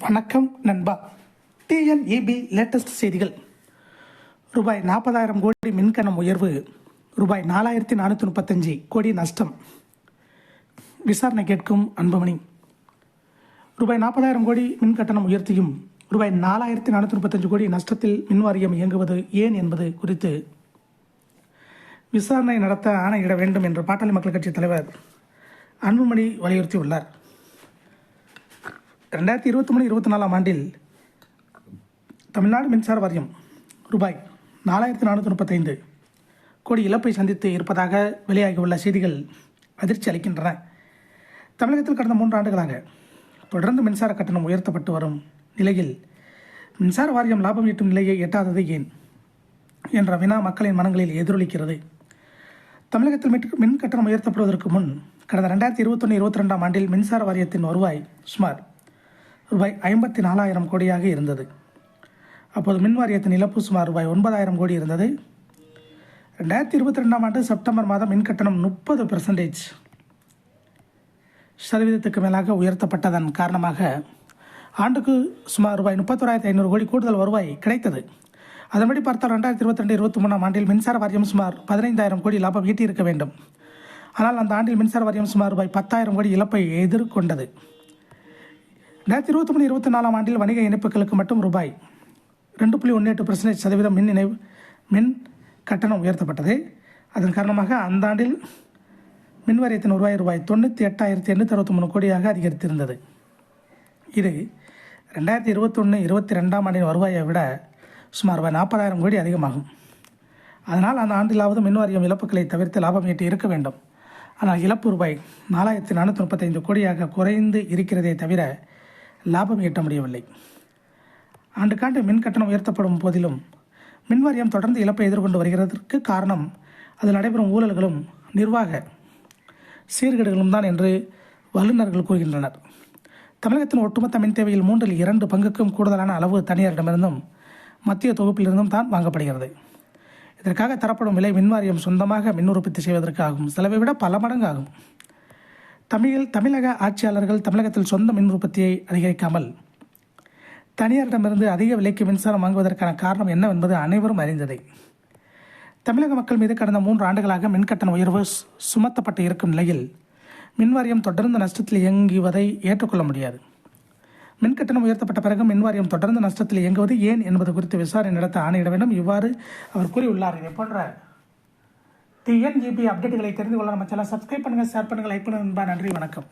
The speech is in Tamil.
வணக்கம் நண்பா. டிஎன்இபி லேட்டஸ்ட் செய்திகள். ரூபாய் 40,000 கோடி மின்கட்டணம் உயர்வு, ரூபாய் 4,435 கோடி நஷ்டம். விசாரணை கேட்கும் அன்புமணி. ரூபாய் 40,000 கோடி மின்கட்டணம் உயர்த்தியும் ரூபாய் 4,435 கோடி நஷ்டத்தில் மின்வாரியம் இயங்குவது ஏன் என்பது குறித்து விசாரணை நடத்த ஆணையிட வேண்டும் என்று பாட்டாளி மக்கள் கட்சி தலைவர் அன்புமணி வலியுறுத்தியுள்ளார். 2023-24 ஆண்டில் தமிழ்நாடு மின்சார வாரியம் ரூபாய் 4,435 கோடி இழப்பை சந்தித்து இருப்பதாக வெளியாகியுள்ள செய்திகள் அதிர்ச்சி அளிக்கின்றன. தமிழகத்தில் கடந்த 3 ஆண்டுகளாக தொடர்ந்து மின்சார கட்டணம் உயர்த்தப்பட்டு வரும் நிலையில் மின்சார வாரியம் லாபம் ஈட்டும் நிலையை எட்டாதது ஏன் என்ற வினா மக்களின் மனங்களில் எதிரொலிக்கிறது. தமிழகத்தில் மின் கட்டணம் உயர்த்தப்படுவதற்கு முன் கடந்த 2021-22 ஆண்டில் மின்சார வாரியத்தின் வருவாய் சுமார் ரூபாய் 54,000 கோடியாக இருந்தது. அப்போது மின் வாரியத்தின் இழப்பு சுமார் ரூபாய் 9,000 கோடி இருந்தது. 2022 ஆண்டு செப்டம்பர் மாதம் மின் கட்டணம் 30% மேலாக உயர்த்தப்பட்டதன் காரணமாக ஆண்டுக்கு சுமார் ரூபாய் 31,500 கோடி கூடுதல் வருவாய் கிடைத்தது. அதன்படி பார்த்தால் 2022-23 ஆண்டில் மின்சார வாரியம் சுமார் 15,000 கோடி லாபம் ஈட்டியிருக்க வேண்டும். ஆனால் அந்த ஆண்டில் மின்சார வாரியம் சுமார் ரூபாய் 10,000 கோடி இழப்பை எதிர்கொண்டது. 2023-24 ஆண்டில் வணிக இணைப்புகளுக்கு மட்டும் ரூபாய் 2.18% மின் கட்டணம் உயர்த்தப்பட்டது. அதன் காரணமாக அந்த ஆண்டில் மின் வாரியத்தின் வருவாய் ரூபாய் 98,863 கோடியாக அதிகரித்திருந்தது. இது 2021-22 ஆண்டின் வருவாயை விட சுமார் ரூபாய் 40,000 கோடி அதிகமாகும். அதனால் அந்த ஆண்டிலாவது மின் வாரியம் இழப்புகளை தவிர்த்து லாபம் ஈட்டி இருக்க வேண்டும். ஆனால் இழப்பு ரூபாய் 4,435 கோடியாக குறைந்து இருக்கிறதே தவிர லாபம் ஈட்ட முடியவில்லை. ஆண்டுக்காண்டு மின் கட்டணம் உயர்த்தப்படும் போதிலும் மின் வாரியம் தொடர்ந்து இழப்பை எதிர்கொண்டு வருகிறதற்கு காரணம் அதில் நடைபெறும் ஊழல்களும் நிர்வாக சீர்கேடுகளும் தான் என்று வல்லுநர்கள் கூறுகின்றனர். தமிழகத்தின் ஒட்டுமொத்த மின் தேவையில் 2 பங்குக்கும் கூடுதலான அளவு தனியாரிடமிருந்தும் மத்திய தொகுப்பிலிருந்தும் தான் வாங்கப்படுகிறது. இதற்காக தரப்படும் விலை மின் வாரியம் சொந்தமாக மின் உற்பத்தி செய்வதற்கு ஆகும் செலவை விட பல மடங்கு ஆகும். தமிழக ஆட்சியாளர்கள் தமிழகத்தில் சொந்த மின் உற்பத்தியை அதிகரிக்காமல் தனியாரிடமிருந்து அதிக விலைக்கு மின்சாரம் வாங்குவதற்கான காரணம் என்னவென்பது அனைவரும் அறிந்ததே. தமிழக மக்கள் மீது கடந்த 3 ஆண்டுகளாக மின்கட்டண உயர்வு சுமத்தப்பட்டு இருக்கும் நிலையில் மின் வாரியம் தொடர்ந்து நஷ்டத்தில் இயங்குவதை ஏற்றுக்கொள்ள முடியாது. மின்கட்டணம் உயர்த்தப்பட்ட பிறகு மின் வாரியம் தொடர்ந்து நஷ்டத்தில் இயங்குவது ஏன் என்பது குறித்து விசாரணை நடத்த ஆணையிட வேண்டும். இவ்வாறு அவர் கூறியுள்ளார். இதை போன்ற டிஎன்இபி அப்டேட்டுகளை தெரிந்து கொள்ள நம்ம சேனலை சப்ஸ்கிரைப் பண்ணுங்கள், ஷேர் பண்ணுங்கள், லைக் பண்ணுங்கள். நன்றி, வணக்கம்.